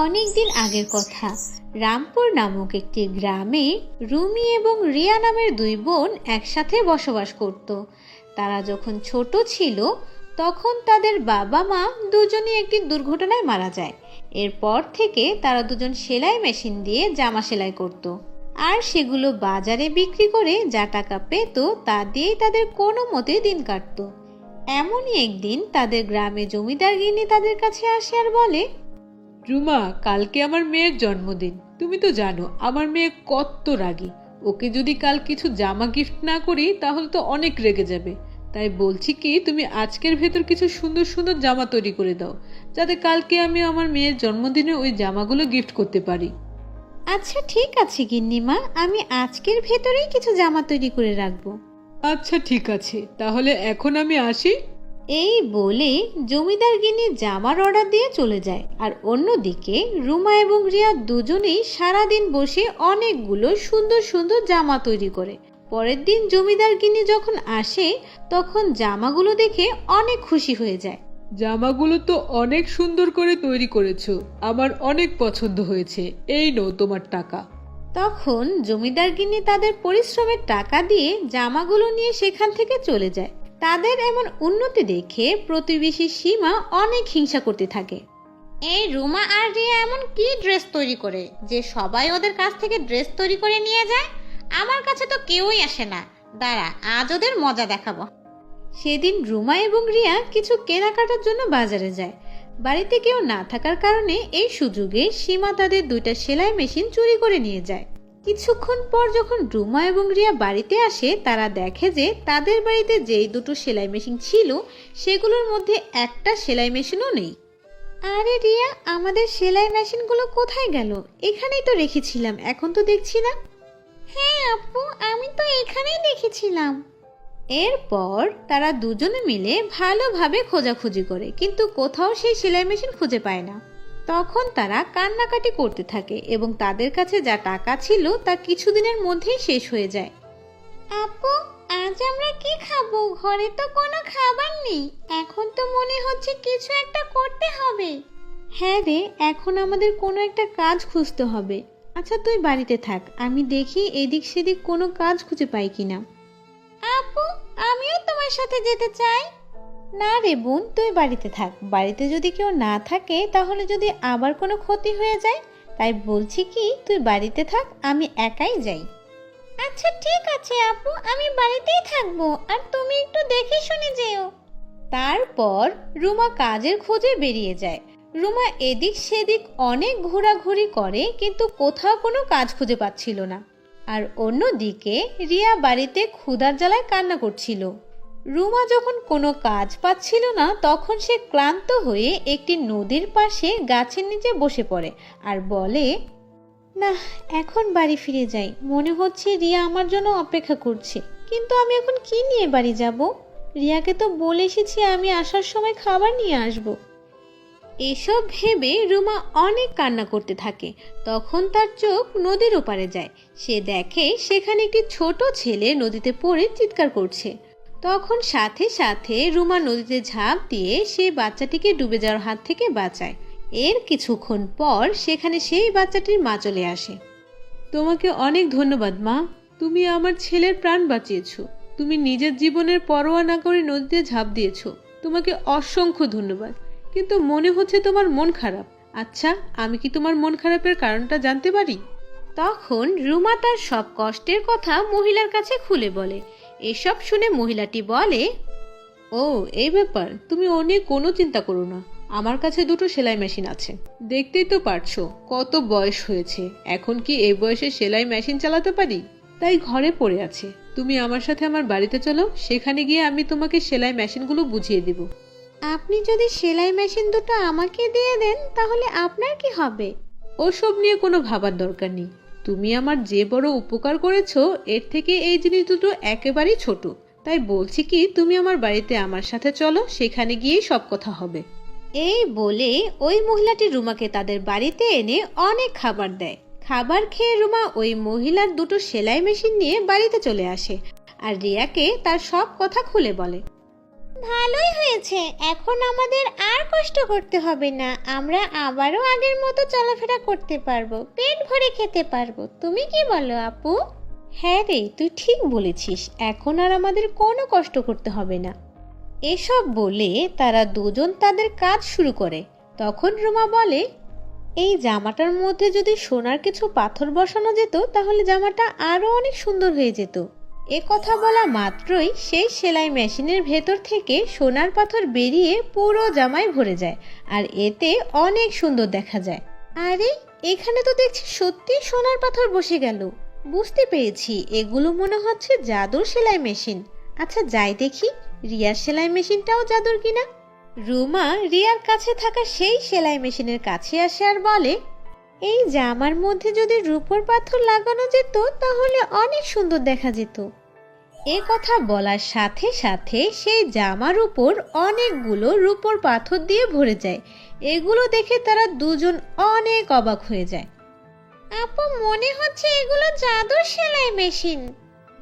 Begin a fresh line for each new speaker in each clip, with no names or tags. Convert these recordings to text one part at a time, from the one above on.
অনেকদিন আগের কথা। রামপুর নামক একটি গ্রামে রুমি এবং রিয়া নামের দুই বোন একসাথে বসবাস করত। তারা যখন ছোট ছিল তখন তাদের বাবা মা দুজনই একটি দুর্ঘটনায় মারা যায়। এরপর থেকে তারা দুজন সেলাই মেশিন দিয়ে জামা সেলাই করত, আর সেগুলো বাজারে বিক্রি করে যা টাকা পেত তা দিয়েই তাদের কোনো মতে দিন কাটত। এমনই একদিন তাদের গ্রামে জমিদার গিন্নি তাদের কাছে আসে আর বলে,
রুমা, কালকে আমার মেয়ের জন্মদিন। তুমি তো জানো আমার মেয়ে কত রাগী। ওকে যদি কাল কিছু জামা গিফট না করি তাহলে তো অনেক রেগে যাবে। তাই বলছি কি, তুমি আজকের ভেতর কিছু সুন্দর সুন্দর জামা তৈরি করে দাও, যাতে কালকে আমি আমার মেয়ের জন্মদিনে ওই জামাগুলো গিফট করতে পারি।
আচ্ছা ঠিক আছে গিন্নিমা, আমি আজকের ভেতরেই কিছু জামা তৈরি করে রাখবো।
আচ্ছা ঠিক আছে, তাহলে এখন আমি আসি।
এই বলে জমিদার গিন্নি জামার অর্ডার দিয়ে চলে যায়। আর অন্যদিকে রুমা এবং রিয়া দুজনেই সারাদিন বসে অনেকগুলো সুন্দর সুন্দর জামা তৈরি করে। পরের দিন জমিদার গিন্নি যখন আসে তখন জামাগুলো দেখে অনেক খুশি হয়ে যায়।
জামাগুলো তো অনেক সুন্দর করে তৈরি করেছো, আমার অনেক পছন্দ হয়েছে। এই নাও তোমার টাকা।
তখন জমিদার গিন্নি তাদের পরিশ্রমের টাকা দিয়ে জামাগুলো নিয়ে সেখান থেকে চলে যায়। তাদের এমন উন্নতি দেখে প্রতিবেশী সীমা অনেক হিংসা করতে থাকে। এই রুমা আর রিয়া এমন কি ড্রেস তৈরি করে যে সবাই ওদের কাছ থেকে ড্রেস তৈরি করে নিয়ে যায়? আমার কাছে তো কেউই আসে না। দাঁড়া, আজ ওদের মজা দেখাবো। সেদিন রুমা এবং রিয়া কিছু কেনাকাটার জন্য বাজারে যায়। বাড়িতে কেউ না থাকার কারণে এই সুযোগে সীমা তাদের দুইটা সেলাই মেশিন চুরি করে নিয়ে যায়। কিছুক্ষণ পর যখন রুমা এবং রিয়া বাড়িতে আসে তারা দেখে যে তাদের বাড়িতে যেই দুটো সেলাই মেশিন ছিল সেগুলোর মধ্যে একটা সেলাই মেশিনও নেই। আরে রিয়া, আমাদের সেলাই মেশিনগুলো কোথায় গেল? এখানেই তো রেখেছিলাম, এখন তো দেখছি না। হ্যাঁ আপু, আমি তো এখানেই দেখেছিলাম। এরপর তারা দুজনে মিলে ভালোভাবে খোঁজাখুঁজি করে, কিন্তু কোথাও সেই সেলাই মেশিন খুঁজে পায় না। তখন তারা কান্নাকাটি করতে থাকে এবং তাদের কাছে যা টাকা ছিল তা কিছুদিনের মধ্যেই শেষ হয়ে যায়। আপু, আজ আমরা কি খাবো? ঘরে তো কোনো খাবার নেই। এখন তো মনে হচ্ছে কিছু একটা করতে হবে। হ্যাঁ রে, এখন আমাদের কোনো একটা কাজ খুঁজতে হবে। আচ্ছা তুই বাড়িতে থাক, আমি দেখি এদিক সেদিক কোনো কাজ খুঁজে পাই কিনা। আপু, আমিও তোমার সাথে যেতে চাই। না রে বোন, তুই বাড়িতে থাক। বাড়িতে যদি কেউ না থাকে তাহলে যদি আবার কোনো ক্ষতি হয়ে যায়, তাই বলছি কি তুই বাড়িতে থাক, আমি একাই যাই। আচ্ছা ঠিক আছে আপু, আমি বাড়িতেই থাকবো, আর তুমি একটু দেখে শুনে যেও। তারপর রুমা কাজের খোঁজে বেরিয়ে যায়। রুমা এদিক সেদিক অনেক ঘোরাঘুরি করে, কিন্তু কোথাও কোনো কাজ খুঁজে পাচ্ছিল না। আর অন্যদিকে রিয়া বাড়িতে ক্ষুধার জ্বালায় কান্না করছিল। রুমা যখন কোনো কাজ পাচ্ছিল না তখন সে ক্লান্ত হয়ে একটি নদীর পাশে গাছের নিচে বসে পড়ে আর বলে, না, এখন বাড়ি ফিরে যাই। মনে হচ্ছে রিয়া আমার জন্য অপেক্ষা করছে, কিন্তু আমি এখন কি নিয়ে বাড়ি যাব? রিয়াকে তো বলে এসেছি আমি আসার সময় খাবার নিয়ে আসব। এসব ভেবে রুমা অনেক কান্না করতে থাকে। তখন তার চোখ নদীর ওপারে যায়। সে দেখে সেখানে একটি ছোট ছেলে নদীতে পড়ে চিৎকার করছে। তখন সাথে সাথে রুমা নদীতে ঝাঁপ দিয়ে সেই বাচ্চাটিকে ডুবে যাওয়ার হাত থেকে বাঁচায়। এর কিছুক্ষণ পর সেখানে সেই বাচ্চাটির মা চলে আসে।
তোমাকে অনেক ধন্যবাদ মা, তুমি আমার ছেলের প্রাণ বাঁচিয়েছো। তুমি নিজের জীবনের পরোয়া না করে নদীতে ঝাঁপ দিয়েছো। তোমাকে অসংখ্য ধন্যবাদ। কিন্তু মনে হচ্ছে তোমার মন খারাপ। আচ্ছা, আমি কি তোমার মন খারাপের কারণটা জানতে পারি?
তখন রুমা তার সব কষ্টের কথা মহিলার কাছে খুলে বলে। এসব শুনে মহিলাটি বলে,
ও, এই ব্যাপার। তুমি ও নিয়ে কোনো চিন্তা করো না। আমার কাছে দুটো সেলাই মেশিন আছে। দেখতেই তো পারছো কত বয়স হয়েছে। এখন কি এই বয়সে সেলাই মেশিন চালাতে পারি? তাই ঘরে পড়ে আছে। তুমি আমার সাথে আমার বাড়িতে চলো, সেখানে গিয়ে আমি তোমাকে সেলাই মেশিনগুলো বুঝিয়ে দিব।
আপনি যদি সেলাই মেশিন দুটো আমাকে দিয়ে দেন তাহলে আপনার কি হবে?
ওসব নিয়ে কোনো ভাবার দরকার নেই। তুমি আমার যে বড় উপকার করেছো এর থেকে এই জিনিস দুটো একেবারেই ছোট। তাই বলছি কি, তুমি আমার বাড়িতে আমার সাথে চলো, সেখানে গিয়েই সব কথা হবে।
এই বলে ওই মহিলাটি রুমাকে তাদের বাড়িতে এনে অনেক খাবার দেয়। খাবার খেয়ে রুমা ওই মহিলার দুটো সেলাই মেশিন নিয়ে বাড়িতে চলে আসে আর রিয়াকে তার সব কথা খুলে বলে। ভালোই হয়েছে, এখন আমাদের আর কষ্ট করতে হবে না। আমরা আবারও আগের মতো চলাফেরা করতে পারবো, পেট ভরে খেতে পারবো। তুমি কি বলো আপু? হ্যাঁ রে, তুই ঠিক বলেছিস, এখন আর আমাদের কোনো কষ্ট করতে হবে না। এসব বলে তারা দুজন তাদের কাজ শুরু করে। তখন রুমা বলে, এই জামাটার মধ্যে যদি সোনার কিছু পাথর বসানো যেত তাহলে জামাটা আরো অনেক সুন্দর হয়ে যেত। এ কথা বলা মাত্রই সেই সেলাই মেশিনের ভেতর থেকে সোনার পাথর বেরিয়ে পুরো জামায় ভরে যায়, আর এতে অনেক সুন্দর দেখা যায়। আরে, এখানে তো দেখছি সত্যি সোনার পাথর বসে গেল। বুঝতে পেরেছি, এগুলো মনে হচ্ছে জাদুর সেলাই মেশিন। আচ্ছা যাই দেখি, রিয়ার সেলাই মেশিনটাও জাদুর কিনা। রুমা রিয়ার কাছে থাকা সেই সেলাই মেশিনের কাছে আসে আর বলে, এই জামার মধ্যে যদি রূপোর পাথর লাগানো যেত তাহলে অনেক সুন্দর দেখা যেত। এ কথা বলার সাথে সাথে সেই জামার উপর অনেকগুলো রূপোর পাথর দিয়ে ভরে যায়। এগুলো দেখে তারা দুজন অনেক অবাক হয়ে যায়। আপু, মনে হচ্ছে এগুলো জাদুর সেলাই মেশিন।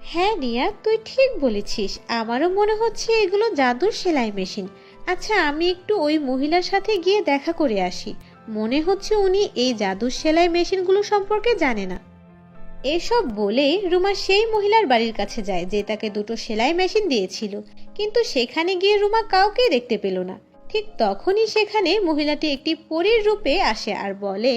হ্যাঁ রিয়া, তুই ঠিক বলেছিস, আমারও মনে হচ্ছে এগুলো জাদুর সেলাই মেশিন। আচ্ছা, আমি একটু ওই মহিলার সাথে গিয়ে দেখা করে আসি। মনে হচ্ছে উনি এই জাদুর সেলাই মেশিনগুলো সম্পর্কে জানে না। এসব বলে রুমা সেই মহিলার বাড়ির কাছে যায় যে তাকে দুটো সেলাই মেশিন দিয়েছিল, কিন্তু সেখানে গিয়ে রুমা কাউকে দেখতে পেল না। ঠিক তখনই সেখানে মহিলাটি একটি পরীর রূপে আসে আর বলে,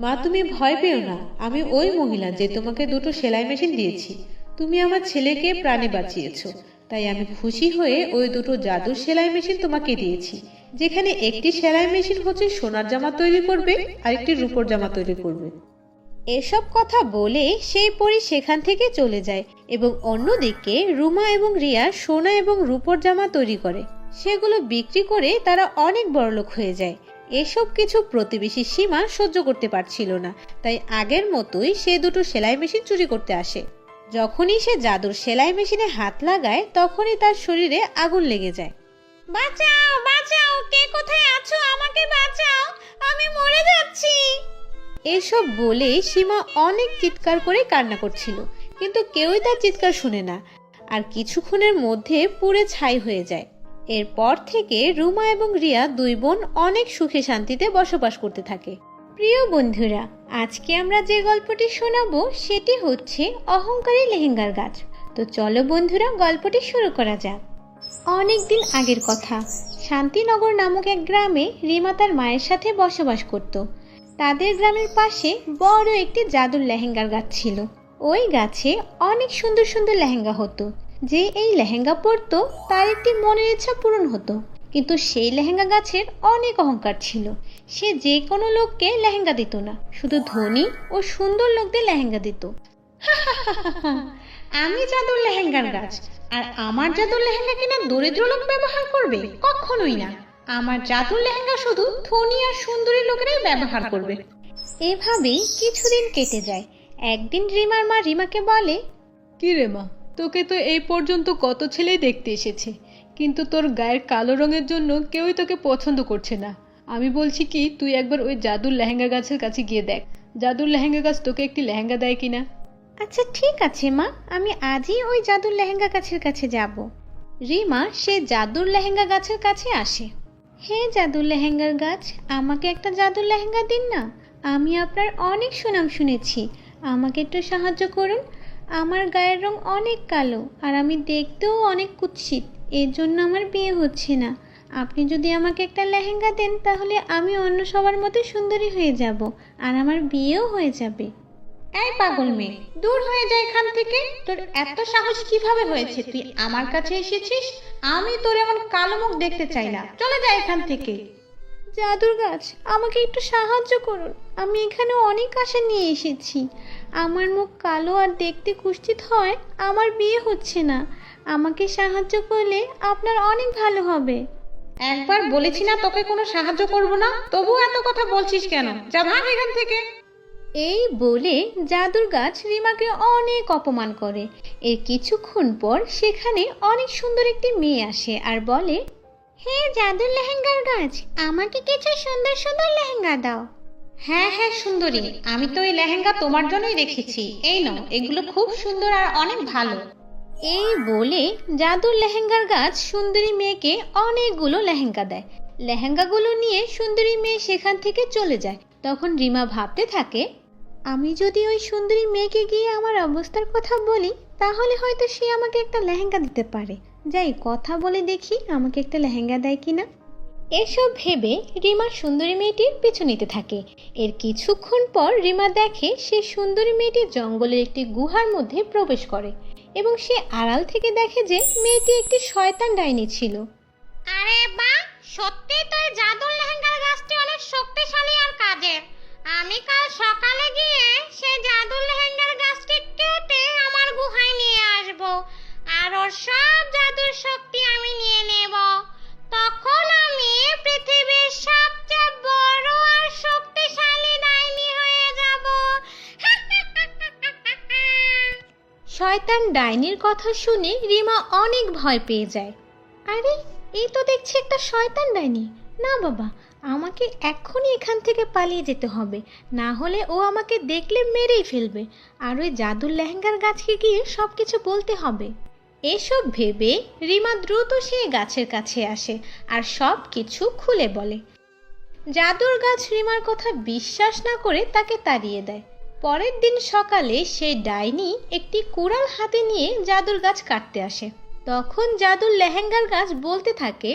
মা, তুমি ভয় পেও না, আমি ওই মহিলা যে তোমাকে দুটো সেলাই মেশিন দিয়েছি। তুমি আমার ছেলেকে প্রাণে বাঁচিয়েছো, তাই আমি খুশি হয়ে ওই দুটো জাদুর সেলাই মেশিন তোমাকে দিয়েছি, যেখানে একটি সেলাই মেশিন হচ্ছে সোনার জামা তৈরি করবে আর একটি রূপোর জামা তৈরি করবে।
এসব কথা বলে সেই পরী সেখান থেকে চলে যায় এবং অন্যদিকে রুমা এবং রিয়া সোনা এবং রূপোর জামা তৈরি করে। সেগুলো বিক্রি করে তারা অনেক বড়লোক হয়ে যায়। এসব কিছু প্রতিবেশী সীমা সহ্য করতে পারছিল না, তাই আগের মতোই সে দুটো সেলাই মেশিন চুরি করতে আসে। যখনই সে জাদুর সেলাই মেশিনে হাত লাগায় তখনই তার শরীরে আগুন লেগে যায়। বাঁচাও, বাঁচাও, কে কোথায় আছো? আমাকে বাঁচাও, আমি মরে যাচ্ছি। এসব বলে সীমা অনেক চিৎকার করে কান্না করছিল, কিন্তু কেউই তার চিৎকার শুনে না, আর কিছুক্ষণের মধ্যে পুড়ে ছাই হয়ে যায়। এরপর থেকে রুমা এবং রিয়া দুই বোন অনেক সুখে শান্তিতে বসবাস করতে থাকে। প্রিয় বন্ধুরা, আজকে আমরা যে গল্পটি শোনাবো সেটি হচ্ছে অহংকারী লেহেঙ্গার গাছ। তো চলো বন্ধুরা, গল্পটি শুরু করা যাক। অনেকদিন আগের কথা, শান্তিনগর নামক এক গ্রামে রিমা তার মায়ের সাথে বসবাস করত। তাদের গ্রামের পাশে বড় একটি জাদুর লেহেঙ্গার গাছ ছিল। ওই গাছে অনেক সুন্দর সুন্দর লেহেঙ্গা হতো। যে এই লেহেঙ্গা পরতো তার একটি মনের ইচ্ছা পূরণ হতো। কিন্তু সেই লেহেঙ্গা গাছের অনেক অহংকার ছিল। সে যে কোনো লোককে লেহেঙ্গা দিত না, শুধু ধনী ও সুন্দর লোকদের লেহেঙ্গা দিত। আমি জাদুর লেহেঙ্গার গাছ, আর আমার জাদুর লেহেঙ্গা কিনা দরিদ্র লোক ব্যবহার করবে? কখনোই না। আমার জাদুর লেহেঙ্গা শুধু ধনী আর সুন্দরী লোকেরাই ব্যবহার করবে। এভাবেই কিছুদিন কেটে যায়। একদিন রিমার মা রিমাকে বলে,
কি রে মা, তোকে তো এই পর্যন্ত কত ছেলেই দেখতে এসেছে, কিন্তু তোর গায়ের কালো রঙের জন্য কেউই তোকে পছন্দ করছে না। আমি বলছি কি, তুই একবার ওই জাদুর লেহেঙ্গা গাছের কাছে গিয়ে দেখ, জাদুর লেহেঙ্গা গাছ তোকে একটি লেহেঙ্গা দেয় কিনা।
আচ্ছা ঠিক আছে মা, আমি আজই ওই জাদুর লেহেঙ্গা গাছের কাছে যাব। রিমা সে জাদুর লেহেঙ্গা গাছের কাছে আসে। হে জাদুর লেহেঙ্গার গাছ, আমাকে একটা জাদুর লেহেঙ্গা দিন না। আমি আপনার অনেক সুনাম শুনেছি, আমাকে একটু সাহায্য করুন। আমার গায়ের রং অনেক কালো আর আমি দেখতেও অনেক কুৎসিত, এর জন্য আমার বিয়ে হচ্ছে না। আপনি যদি আমাকে একটা লেহেঙ্গা দেন তাহলে আমি অন্য সবার মতো সুন্দরী হয়ে যাব আর আমার বিয়েও হয়ে যাবে। এই পাগল মেয়ে, দূর হয়ে যায় এখান থেকে। তোর এত সাহস কিভাবে হয়েছে? তুই আমার কাছে এসেছিস? আমি তোর এমন কালো মুখ দেখতে চাই না, চলে যা এখান থেকে। জাদুর গাছ, আমাকে একটু সাহায্য করুন। আমি এখানে অনেক আশা নিয়ে এসেছি। আমার মুখ কালো আর দেখতে কুৎসিত হয়, আমার বিয়ে হচ্ছে না। আমাকে সাহায্য করলে আপনার অনেক ভালো হবে। একবার বলেছি না তোকে কোনো সাহায্য করব না, তবু এত কথা বলছিস কেন? যা ভাগ এখান থেকে। এই বলে জাদুর গাছ রিমাকে অনেক অপমান করে। এর কিছুক্ষণ পর সেখানে অনেক সুন্দর একটি মেয়ে আসে আর বলে, হে জাদুর লেহেঙ্গার গাছ, আমাকে কিছু সুন্দর সুন্দর লেহেঙ্গা দাও। হ্যাঁ হ্যাঁ সুন্দরী, আমি তো এই লেহেঙ্গা তোমার জন্যই রেখেছি। এই নাও, এগুলো খুব সুন্দর আর অনেক ভালো। এই বলে জাদুর লেহেঙ্গার গাছ সুন্দরী মেয়েকে অনেকগুলো লেহেঙ্গা দেয়। লেহেঙ্গাগুলো নিয়ে সুন্দরী মেয়ে সেখান থেকে চলে যায়। তখন রিমা ভাবতে থাকে, আমি যদি ওই সুন্দরী মেয়েকে গিয়ে আমার অবস্থার কথা বলি তাহলে হয়তো সে আমাকে একটা লেহেঙ্গা দিতে পারে। যাই কথা বলে দেখি আমাকে একটা লেহেঙ্গা দেয় কিনা। এসব ভেবে রিমা সুন্দরী মেয়েটির পিছু নিতে থাকে। এর কিছুক্ষণ পর রিমা দেখে সে সুন্দরী মেয়েটি জঙ্গলের একটি গুহার মধ্যে প্রবেশ করে এবং সে আড়াল থেকে দেখে যে মেয়েটি একটি শয়তান ডাইনি ছিল।
আরে বাহ, সত্যি তো এই জাদুর লেহেঙ্গার গাছটি অনেক শক্তিশালী আর কাজের। আমি কাল সকালে গিয়ে সেই জাদুর লেহেঙ্গার গাছটি কেটে আমার গুহায় নিয়ে আসব, আর ওর সব জাদুর শক্তি আমি নিয়ে নেব। তখন আমি পৃথিবীর সবচেয়ে বড় আর শক্তিশালী ডাইনি হয়ে যাব।
শয়তান ডাইনির কথা শুনে রিমা অনেক ভয় পেয়ে যায়। আরে এই তো দেখছি একটা শয়তান ডাইনি। না বাবা, আমাকে এক্ষুনি এখান থেকে পালিয়ে যেতে হবে, না হলে ও আমাকে দেখলে মেরেই ফেলবে। আর ওই জাদুর লেহেঙ্গার গাছকে গিয়ে সব কিছু বলতে হবে। এসব ভেবে রিমা দ্রুত সেই গাছের কাছে আসে আর সব কিছু খুলে বলে। জাদুর গাছ রিমার কথা বিশ্বাস না করে তাকে তাড়িয়ে দেয়। পরের দিন সকালে সেই ডাইনি একটি কুড়াল হাতে নিয়ে জাদুর গাছ কাটতে আসে। তখন জাদুর লেহেঙ্গার গাছ বলতে থাকে,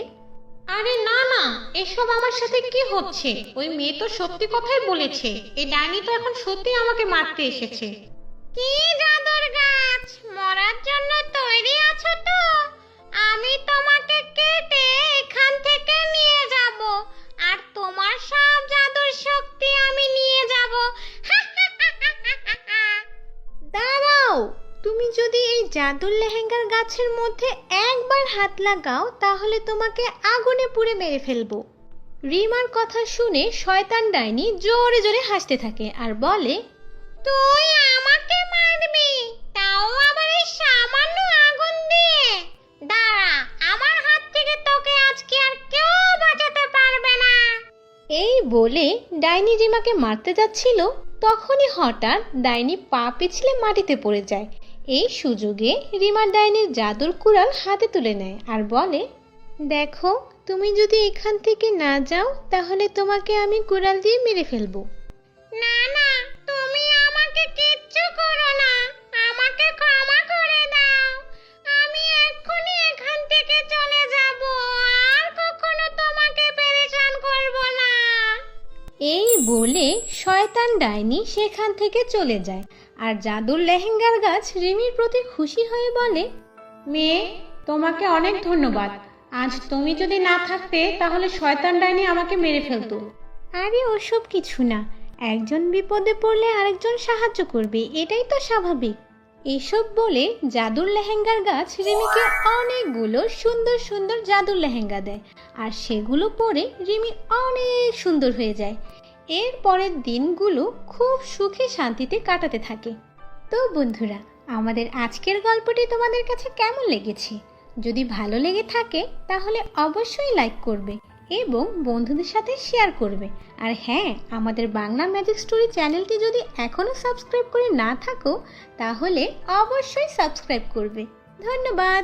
আরে না না, এসব আমার সাথে কি হচ্ছে? ওই মেয়ে তো সত্যি কথাই বলেছে, এই ডাইনি তো এখন সত্যি আমাকে মারতে এসেছে। কি জাদুর গাছ, মরার জন্য তৈরি আছো তো? আমি তোমাকে কেটে এখান থেকে নিয়ে যাব, আর তোমার সব জাদুর শক্তি আমি নিয়ে যাব।
দাঁড়াও, তুমি যদি এই জাদুর লেহেঙ্গার গাছের মধ্যে একবার হাত লাগাও তাহলে তোমাকে আগুনে পুড়ে মেরে ফেলবো। রিমার কথা শুনে শয়তান ডাইনি জোরে জোরে হাসতে থাকে আর বলে,
তুই আমাকে মারবি, তাও আবার এই সামান্য আগুন দিয়ে? দাঁড়া, আমার হাত থেকে তোকে আজকে আর কেউ বাঁচাতে পারবে না।
এই বলে ডাইনি রিমাকে মারতে যাচ্ছিল, তখনই হঠাৎ ডাইনি পা পিছলে মাটিতে পড়ে যায়। এই সুযোগে রিমা ডাইনির জাদুর কুড়াল হাতে তুলে নেয় আর বলে, দেখো, তুমি যদি এখান থেকে না যাও তাহলে তোমাকে আমি কুড়াল দিয়ে মেরে ফেলবো।
না না, তুমি আমাকে কিচ্ছু করো না, আমাকে ক্ষমা করে দাও। আমি এক্ষুনি এখান থেকে চলে যাব, আর কখনো তোমাকে পেরেশান করব না।
এই বলে শয়তান ডাইনি সেখান থেকে চলে যায়। আর জাদুর লেহেঙ্গার গাছ রিমির প্রতি খুশি হয়ে বলে, মেয়ে, তোমাকে অনেক ধন্যবাদ। আজ তুমি যদি না থাকতে তাহলে শয়তান ডাইনি আমাকে মেরে ফেলতো। আরে ওসব কিছু না, একজন বিপদে পড়লে আরেকজন সাহায্য করবে, এটাই তো স্বাভাবিক। এসব বলে জাদুর লেহেঙ্গার গাছ রিমিকে অনেকগুলো সুন্দর সুন্দর জাদুর লেহেঙ্গা দেয়, আর সেগুলো পরে রিমি অনেক সুন্দর হয়ে যায়। এর পরের দিনগুলো খুব সুখে শান্তিতে কাটাতে থাকে। তো বন্ধুরা, আমাদের আজকের গল্পটি তোমাদের কাছে কেমন লেগেছে? যদি ভালো লেগে থাকে তাহলে অবশ্যই লাইক করবে এবং বন্ধুদের সাথে শেয়ার করবে। আর হ্যাঁ, আমাদের বাংলা ম্যাজিক স্টোরি চ্যানেলটি যদি এখনও সাবস্ক্রাইব করে না থাকো তাহলে অবশ্যই সাবস্ক্রাইব করবে। ধন্যবাদ।